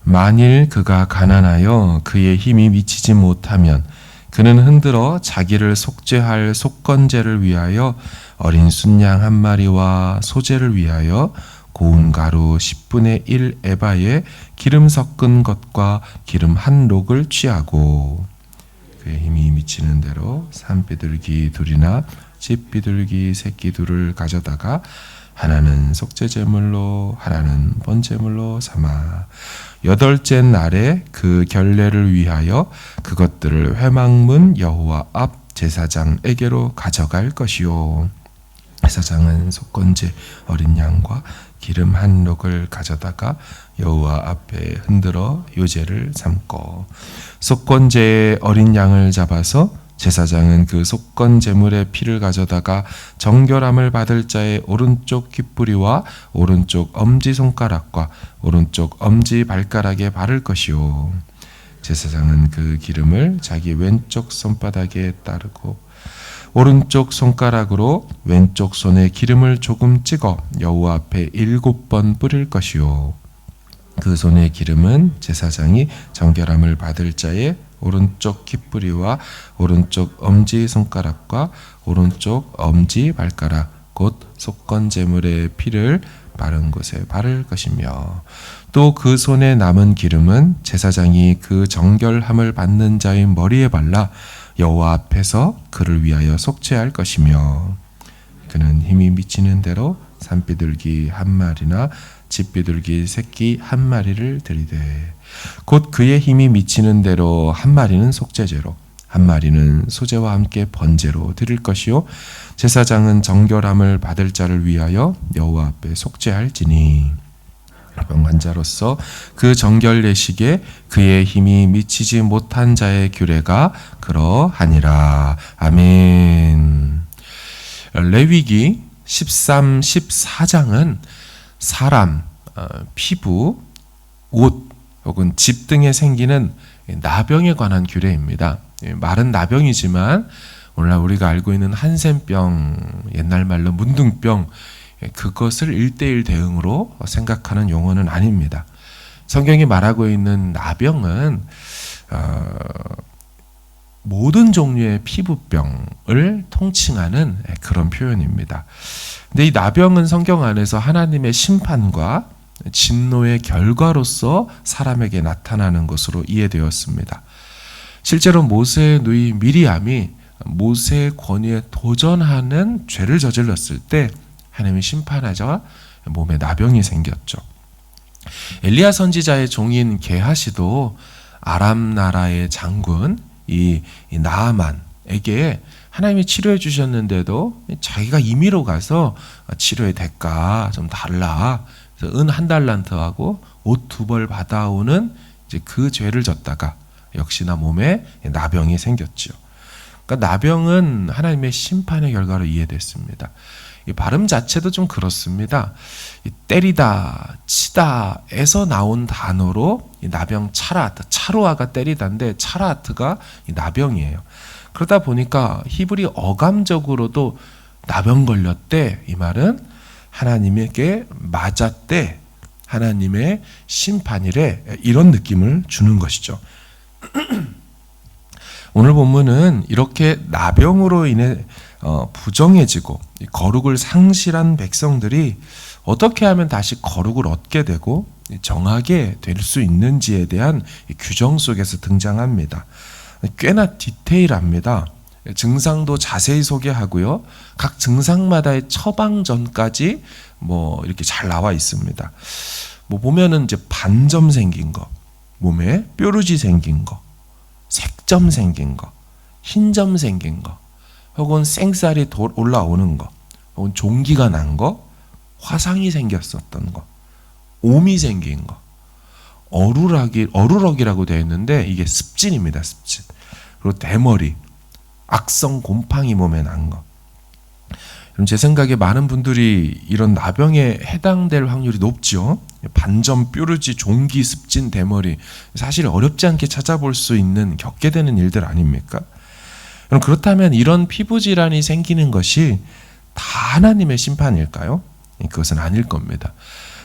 만일 그가 가난하여 그의 힘이 미치지 못하면 그는 흔들어 자기를 속죄할 속건제를 위하여 어린 순양 한 마리와 소제를 위하여 고운 가루 10분의 1 에바에 기름 섞은 것과 기름 한 록을 취하고 그의 힘이 미치는 대로 산비둘기 둘이나 집비둘기 새끼 둘을 가져다가 하나는 속죄제물로 하나는 번제물로 삼아 8째 날에 그 결례를 위하여 그것들을 회막문 여호와 앞 제사장에게로 가져갈 것이요 제사장은 속건제 어린 양과 기름 한 록을 가져다가 여호와 앞에 흔들어 요제를 삼고 속건제의 어린 양을 잡아서 제사장은 그 속건 제물의 피를 가져다가 정결함을 받을 자의 오른쪽 귓뿌리와 오른쪽 엄지손가락과 오른쪽 엄지발가락에 바를 것이요 제사장은 그 기름을 자기 왼쪽 손바닥에 따르고 오른쪽 손가락으로 왼쪽 손에 기름을 조금 찍어 여호와 앞에 7번 뿌릴 것이요 그 손의 기름은 제사장이 정결함을 받을 자의 오른쪽 귓뿌리와 오른쪽 엄지손가락과 오른쪽 엄지발가락 곧 속건제물의 피를 바른 곳에 바를 것이며 또 그 손에 남은 기름은 제사장이 그 정결함을 받는 자의 머리에 발라 여호와 앞에서 그를 위하여 속죄할 것이며 그는 힘이 미치는 대로 산비둘기 한 마리나 집비둘기 새끼 한 마리를 드리되 곧 그의 힘이 미치는 대로 한 마리는 속죄제로 한 마리는 소제와 함께 번제로 드릴 것이요 제사장은 정결함을 받을 자를 위하여 여호와 앞에 속죄할지니 병환자로서 그 정결 예식에 그의 힘이 미치지 못한 자의 규례가 그러하니라. 아멘. 레위기 13, 14장은 사람, 피부, 옷 혹은 집 등에 생기는 나병에 관한 규례입니다. 말은 나병이지만 오늘날 우리가 알고 있는 한센병, 옛날 말로 문둥병 그것을 1:1 대응으로 생각하는 용어는 아닙니다. 성경이 말하고 있는 나병은 모든 종류의 피부병을 통칭하는 그런 표현입니다. 근데 이 나병은 성경 안에서 하나님의 심판과 진노의 결과로서 사람에게 나타나는 것으로 이해되었습니다. 실제로 모세의 누이 미리암이 모세의 권위에 도전하는 죄를 저질렀을 때 하나님이 심판하자 몸에 나병이 생겼죠. 엘리야 선지자의 종인 게하시도 아람 나라의 장군 이 나아만에게 하나님이 치료해 주셨는데도 자기가 임의로 가서 치료의 대가 좀 달라. 그래서 은 1달란트하고 옷 2벌 받아오는 이제 그 죄를 졌다가 역시나 몸에 나병이 생겼죠. 그러니까 나병은 하나님의 심판의 결과로 이해됐습니다. 이 발음 자체도 좀 그렇습니다. 이 때리다, 치다에서 나온 단어로 이 나병 차라트, 차로아가 때리다인데 차라트가 이 나병이에요. 그러다 보니까 히브리 어감적으로도 나병 걸렸대 이 말은 하나님에게 맞았대, 하나님의 심판이래 이런 느낌을 주는 것이죠. 오늘 본문은 이렇게 나병으로 인해 부정해지고 거룩을 상실한 백성들이 어떻게 하면 다시 거룩을 얻게 되고 정하게 될 수 있는지에 대한 규정 속에서 등장합니다. 꽤나 디테일합니다. 증상도 자세히 소개하고요. 각 증상마다의 처방전까지 이렇게 잘 나와 있습니다. 보면은 이제 반점 생긴 거, 몸에 뾰루지 생긴 거, 색점 생긴 거, 흰점 생긴 거, 혹은 생쌀이 올라오는 거, 혹은 종기가 난 거, 화상이 생겼었던 거, 옴이 생긴 거, 어루럭이라고 되어 있는데 이게 습진입니다. 습진. 그리고 대머리, 악성 곰팡이 몸에 난 거. 그럼 제 생각에 많은 분들이 이런 나병에 해당될 확률이 높죠. 반점, 뾰루지, 종기, 습진, 대머리. 사실 어렵지 않게 찾아볼 수 있는 겪게 되는 일들 아닙니까? 그럼 그렇다면 이런 피부 질환이 생기는 것이 다 하나님의 심판일까요? 그것은 아닐 겁니다.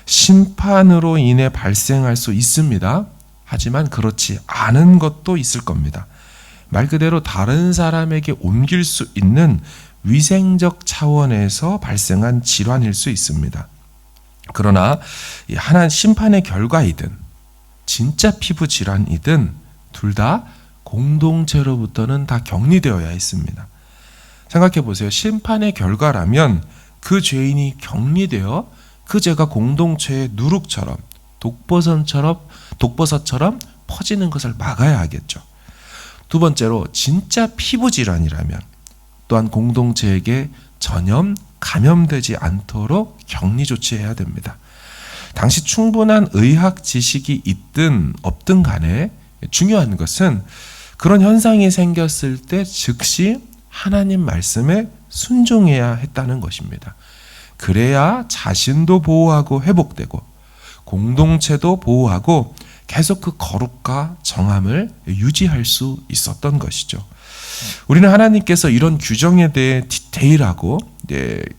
심판으로 인해 발생할 수 있습니다. 하지만 그렇지 않은 것도 있을 겁니다. 말 그대로 다른 사람에게 옮길 수 있는 위생적 차원에서 발생한 질환일 수 있습니다. 그러나 하나님 심판의 결과이든 진짜 피부 질환이든 둘 다 공동체로부터는 다 격리되어야 했습니다. 생각해 보세요. 심판의 결과라면 그 죄인이 격리되어 그 죄가 공동체의 누룩처럼 독버섯처럼 퍼지는 것을 막아야 하겠죠. 두 번째로 진짜 피부 질환이라면 또한 공동체에게 전염, 감염되지 않도록 격리 조치해야 됩니다. 당시 충분한 의학 지식이 있든 없든 간에 중요한 것은 그런 현상이 생겼을 때 즉시 하나님 말씀에 순종해야 했다는 것입니다. 그래야 자신도 보호하고 회복되고 공동체도 보호하고 계속 그 거룩과 정함을 유지할 수 있었던 것이죠. 우리는 하나님께서 이런 규정에 대해 디테일하고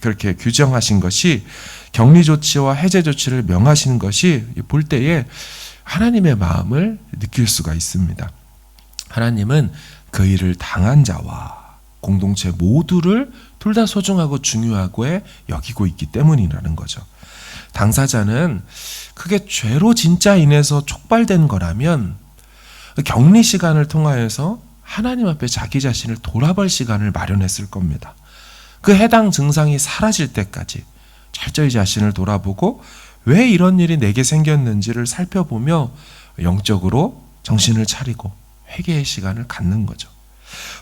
그렇게 규정하신 것이 격리 조치와 해제 조치를 명하시는 것이 볼 때에 하나님의 마음을 느낄 수가 있습니다. 하나님은 그 일을 당한 자와 공동체 모두를 둘 다 소중하고 중요하고 여기고 있기 때문이라는 거죠. 당사자는 그게 죄로 진짜 인해서 촉발된 거라면 격리 시간을 통하여서 하나님 앞에 자기 자신을 돌아볼 시간을 마련했을 겁니다. 그 해당 증상이 사라질 때까지 철저히 자신을 돌아보고 왜 이런 일이 내게 생겼는지를 살펴보며 영적으로 정신을 차리고 회개의 시간을 갖는 거죠.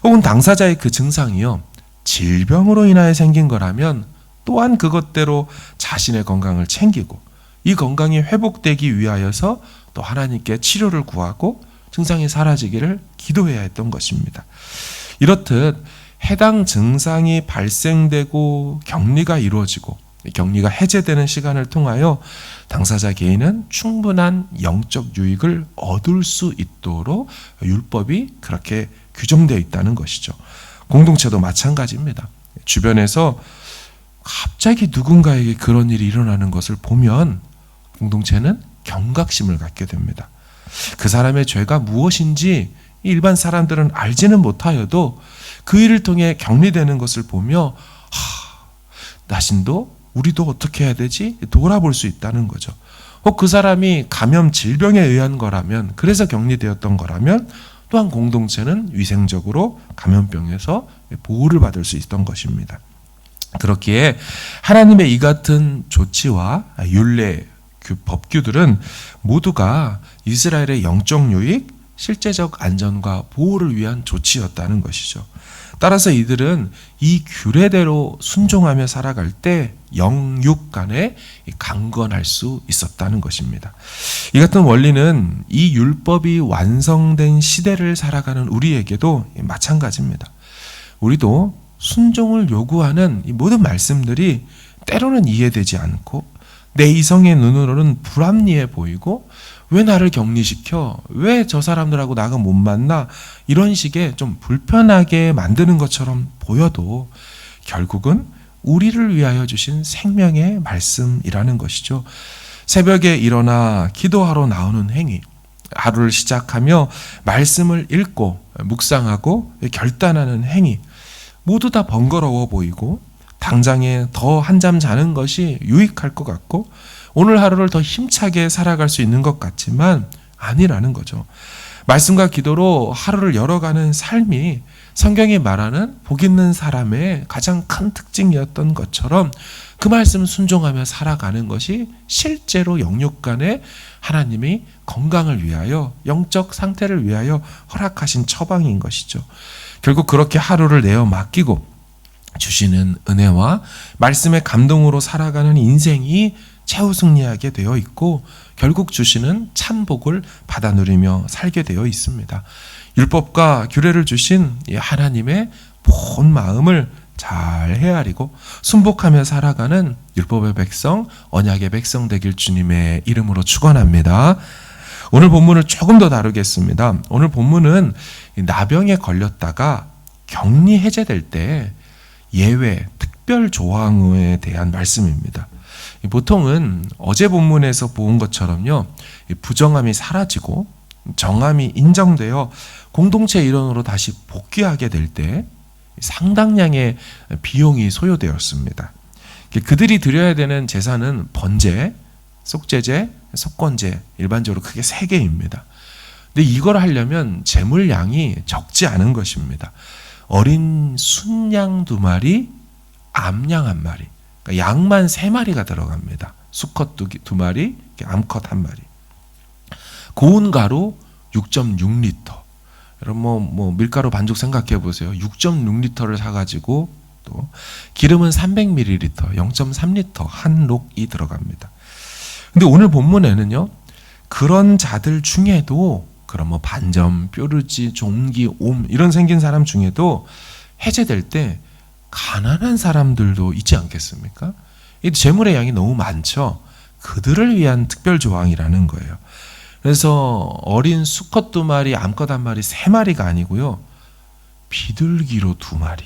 혹은 당사자의 그 증상이요, 질병으로 인하여 생긴 거라면 또한 그것대로 자신의 건강을 챙기고 이 건강이 회복되기 위하여서 또 하나님께 치료를 구하고 증상이 사라지기를 기도해야 했던 것입니다. 이렇듯 해당 증상이 발생되고 격리가 이루어지고 격리가 해제되는 시간을 통하여 당사자 개인은 충분한 영적 유익을 얻을 수 있도록 율법이 그렇게 규정되어 있다는 것이죠. 공동체도 마찬가지입니다. 주변에서 갑자기 누군가에게 그런 일이 일어나는 것을 보면 공동체는 경각심을 갖게 됩니다. 그 사람의 죄가 무엇인지 일반 사람들은 알지는 못하여도 그 일을 통해 격리되는 것을 보며 나신도 우리도 어떻게 해야 되지? 돌아볼 수 있다는 거죠. 혹 그 사람이 감염 질병에 의한 거라면, 그래서 격리되었던 거라면 또한 공동체는 위생적으로 감염병에서 보호를 받을 수 있던 것입니다. 그렇기에 하나님의 이 같은 조치와 율례, 법규들은 모두가 이스라엘의 영적 유익, 실제적 안전과 보호를 위한 조치였다는 것이죠. 따라서 이들은 이 규례대로 순종하며 살아갈 때 영육 간에 강건할 수 있었다는 것입니다. 이 같은 원리는 이 율법이 완성된 시대를 살아가는 우리에게도 마찬가지입니다. 우리도 순종을 요구하는 이 모든 말씀들이 때로는 이해되지 않고 내 이성의 눈으로는 불합리해 보이고 왜 나를 격리시켜? 왜 저 사람들하고 나가 못 만나? 이런 식의 좀 불편하게 만드는 것처럼 보여도 결국은 우리를 위하여 주신 생명의 말씀이라는 것이죠. 새벽에 일어나 기도하러 나오는 행위, 하루를 시작하며 말씀을 읽고 묵상하고 결단하는 행위, 모두 다 번거로워 보이고 당장에 더 한잠 자는 것이 유익할 것 같고 오늘 하루를 더 힘차게 살아갈 수 있는 것 같지만 아니라는 거죠. 말씀과 기도로 하루를 열어가는 삶이 성경이 말하는 복 있는 사람의 가장 큰 특징이었던 것처럼 그 말씀 순종하며 살아가는 것이 실제로 영육 간에 하나님이 건강을 위하여 영적 상태를 위하여 허락하신 처방인 것이죠. 결국 그렇게 하루를 내어 맡기고 주시는 은혜와 말씀의 감동으로 살아가는 인생이 최우승리하게 되어 있고 결국 주시는 참 복을 받아 누리며 살게 되어 있습니다. 율법과 규례를 주신 이 하나님의 본 마음을 잘 헤아리고 순복하며 살아가는 율법의 백성, 언약의 백성 되길 주님의 이름으로 축원합니다. 오늘 본문을 조금 더 다루겠습니다. 오늘 본문은 나병에 걸렸다가 격리 해제될 때 예외, 특별 조항에 대한 말씀입니다. 보통은 어제 본문에서 본 것처럼요, 부정함이 사라지고 정함이 인정되어 공동체 일원으로 다시 복귀하게 될 때 상당량의 비용이 소요되었습니다. 그들이 드려야 되는 제사는 번제, 속죄제, 속건제, 일반적으로 크게 3개입니다. 근데 이걸 하려면 제물량이 적지 않은 것입니다. 어린 순양 2마리, 암양 1마리, 그러니까 양만 3마리가 들어갑니다. 수컷 2마리, 암컷 1마리. 고운 가루 6.6리터. 여러분 밀가루 반죽 생각해 보세요. 6.6리터를 사가지고 또 기름은 300ml, 0.3리터 한 록이 들어갑니다. 근데 오늘 본문에는요, 그런 자들 중에도 그런 반점, 뾰루지, 종기, 옴 이런 생긴 사람 중에도 해제될 때 가난한 사람들도 있지 않겠습니까? 이 재물의 양이 너무 많죠. 그들을 위한 특별 조항이라는 거예요. 그래서 어린 수컷 2마리, 암컷 1마리, 3마리가 아니고요, 비둘기로 2마리,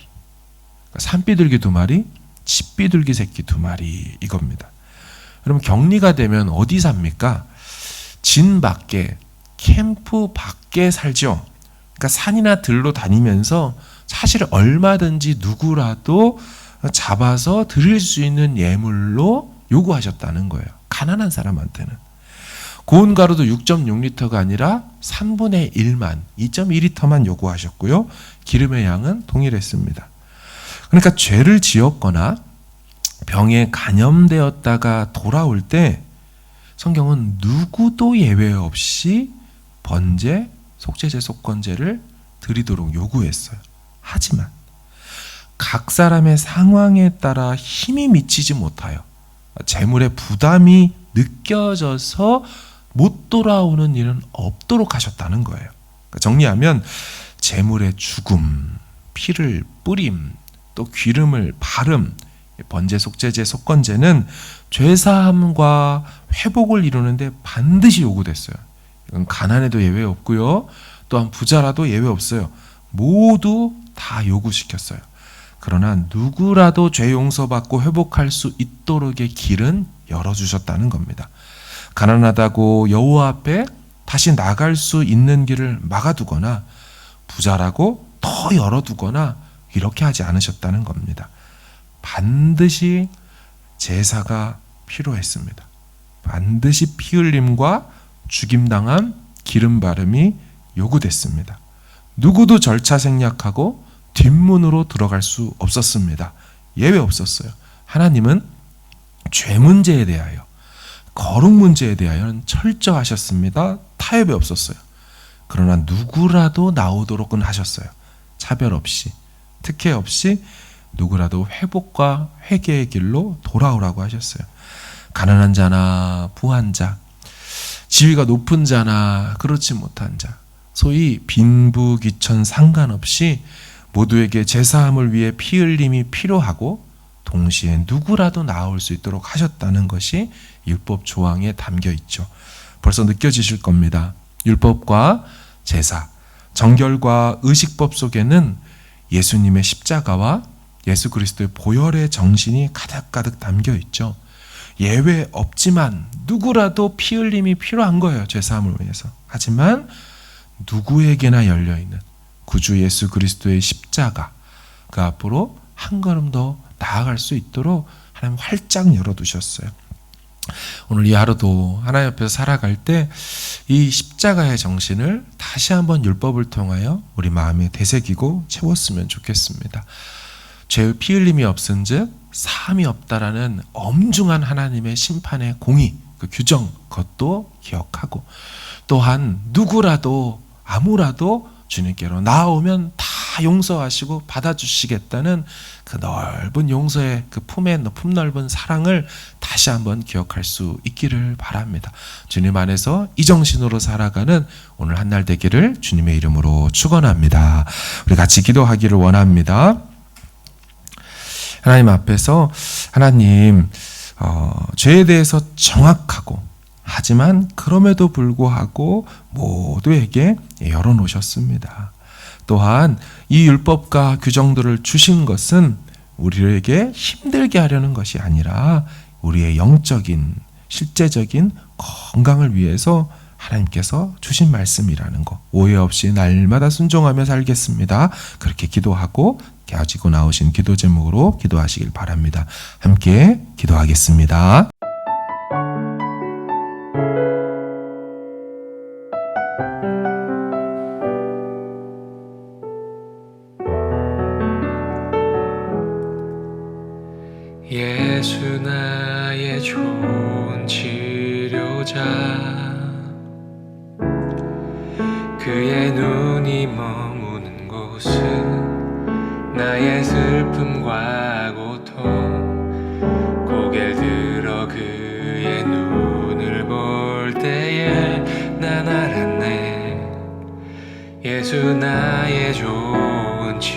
그러니까 산비둘기 2마리, 집비둘기 새끼 2마리 이겁니다. 여러분 격리가 되면 어디 삽니까? 진 밖에, 캠프 밖에 살죠. 그러니까 산이나 들로 다니면서 사실 얼마든지 누구라도 잡아서 드릴 수 있는 예물로 요구하셨다는 거예요. 가난한 사람한테는. 고운 가루도 6.6리터가 아니라 3분의 1만, 2.2리터만 요구하셨고요. 기름의 양은 동일했습니다. 그러니까 죄를 지었거나 병에 감염되었다가 돌아올 때 성경은 누구도 예외 없이 번제, 속죄제, 속건제를 드리도록 요구했어요. 하지만 각 사람의 상황에 따라 힘이 미치지 못하여 재물의 부담이 느껴져서 못 돌아오는 일은 없도록 하셨다는 거예요. 그러니까 정리하면 재물의 죽음, 피를 뿌림, 또 기름을 바름, 번제, 속죄제, 속건제는 죄사함과 회복을 이루는데 반드시 요구됐어요. 이건 가난해도 예외 없고요. 또한 부자라도 예외 없어요. 모두 다 요구시켰어요. 그러나 누구라도 죄 용서받고 회복할 수 있도록의 길은 열어주셨다는 겁니다. 가난하다고 여호와 앞에 다시 나갈 수 있는 길을 막아두거나 부자라고 더 열어두거나 이렇게 하지 않으셨다는 겁니다. 반드시 제사가 필요했습니다. 반드시 피 흘림과 죽임당한 기름 바름이 요구됐습니다. 누구도 절차 생략하고 뒷문으로 들어갈 수 없었습니다. 예외 없었어요. 하나님은 죄 문제에 대하여, 거룩 문제에 대하여는 철저하셨습니다. 타협이 없었어요. 그러나 누구라도 나오도록은 하셨어요. 차별 없이, 특혜 없이 누구라도 회복과 회개의 길로 돌아오라고 하셨어요. 가난한 자나 부한 자, 지위가 높은 자나 그렇지 못한 자, 소위 빈부귀천 상관없이 모두에게 제사함을 위해 피 흘림이 필요하고 동시에 누구라도 나올 수 있도록 하셨다는 것이 율법 조항에 담겨 있죠. 벌써 느껴지실 겁니다. 율법과 제사, 정결과 의식법 속에는 예수님의 십자가와 예수 그리스도의 보혈의 정신이 가득가득 담겨 있죠. 예외 없지만 누구라도 피 흘림이 필요한 거예요. 죄사함을 위해서. 하지만 누구에게나 열려있는 구주 예수 그리스도의 십자가, 그 앞으로 한 걸음 더 나아갈 수 있도록 하나님 활짝 열어두셨어요. 오늘 이 하루도 하나님 앞에서 살아갈 때 이 십자가의 정신을 다시 한번 율법을 통하여 우리 마음에 되새기고 채웠으면 좋겠습니다. 죄의 피 흘림이 없은즉 사함이 없다라는 엄중한 하나님의 심판의 공의, 그 규정, 그것도 기억하고, 또한 누구라도 아무라도 주님께로 나오면 다 용서하시고 받아주시겠다는 그 넓은 용서의 그 품의 품넓은 사랑을 다시 한번 기억할 수 있기를 바랍니다. 주님 안에서 이 정신으로 살아가는 오늘 한 날 되기를 주님의 이름으로 축원합니다. 우리 같이 기도하기를 원합니다. 하나님 앞에서 하나님, 죄에 대해서 정확하고, 하지만 그럼에도 불구하고 모두에게 열어놓으셨습니다. 또한 이 율법과 규정들을 주신 것은 우리에게 힘들게 하려는 것이 아니라 우리의 영적인, 실제적인 건강을 위해서 하나님께서 주신 말씀이라는 거 오해 없이 날마다 순종하며 살겠습니다. 그렇게 기도하고 가지고 나오신 기도 제목으로 기도하시길 바랍니다. 함께 기도하겠습니다. 예수 나의 좋은 치료자, 그의 눈이 머무는 곳은 나의 슬픔과 고통, 고개를 들어 그의 눈을 볼 때에 난 알았네. 예수 나의 좋은 치료자,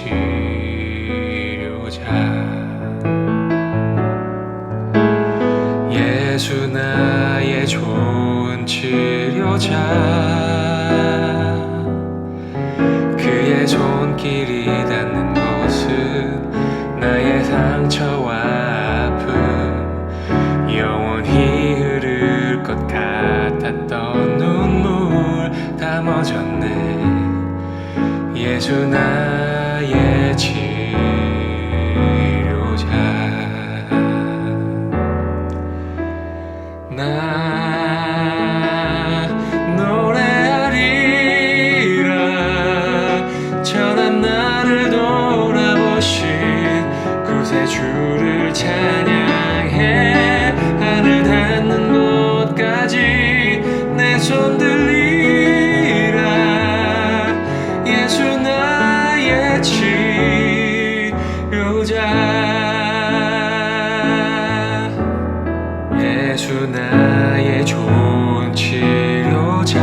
예수 나의 좋은 치료자, 그의 손길이 닿는 곳은 나의 상처와 아픔, 영원히 흐를 것 같았던 눈물 다 멎었네. 예수 나의 치료자, 나 노래하리라. 전한 나를 돌아보신 구세주를 찬양해. 하늘 닿는 곳까지 내 손 들리라. 예수 나의 치료자, 예수 나의 좋은 치료자,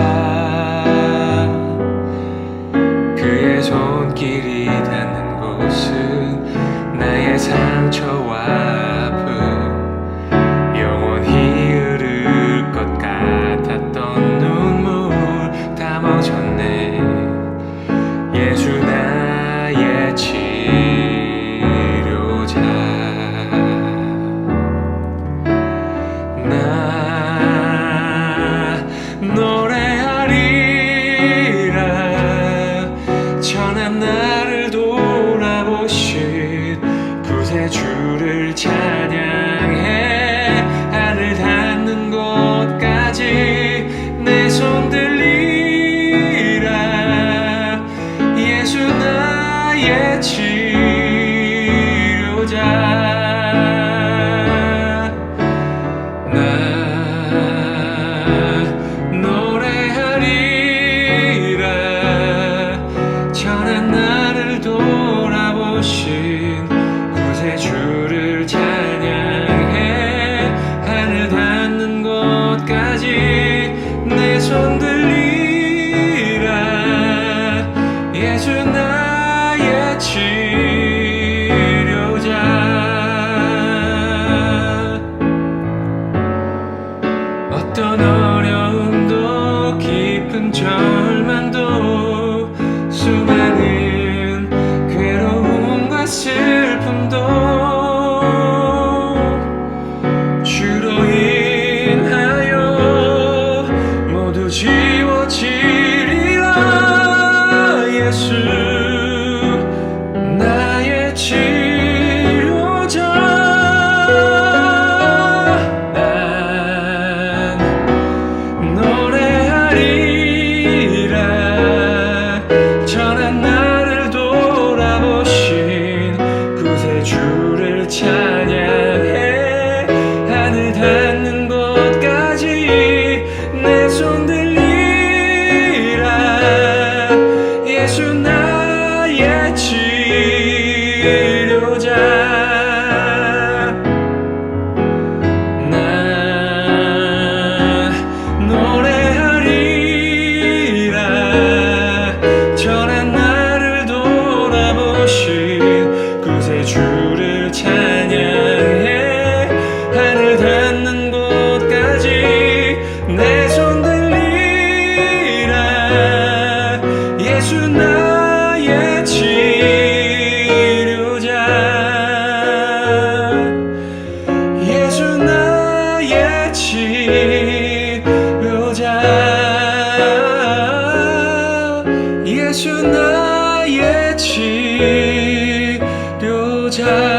그의 손길이 닿는 곳은 나의 상처와 아픔, 영원히 흐를 것 같았던 눈물 다 멎었네. 예수 나의 치료자, 나 노래하리라. 전한 나를 돌아보신 구세주를 찬양해. 하늘 닿는 곳까지 내 손 들리라. 예수 나의 치료자, 전한 나를 돌아보신 구세주를 찬양해. 하늘 닿는 곳까지 내 손 들리라. 예수 나의 치료자, 어떤 어려움도 깊은 절망도 수많은 괴로움과 슬픔도 주로 인하여 모두 지워지리라. 예수 나의 치료자, 난 노래하리라. 전한 나를 돌아보신 구세주를 찬양해. 하늘 닿는 곳까지 내 손 들리라. 예수 나의 치료자, 나 노래하리라. 전한 나를 돌아보신 구세주를 찬양해. 하늘 닿는 곳까지 내 손 들리라. 나의 치료자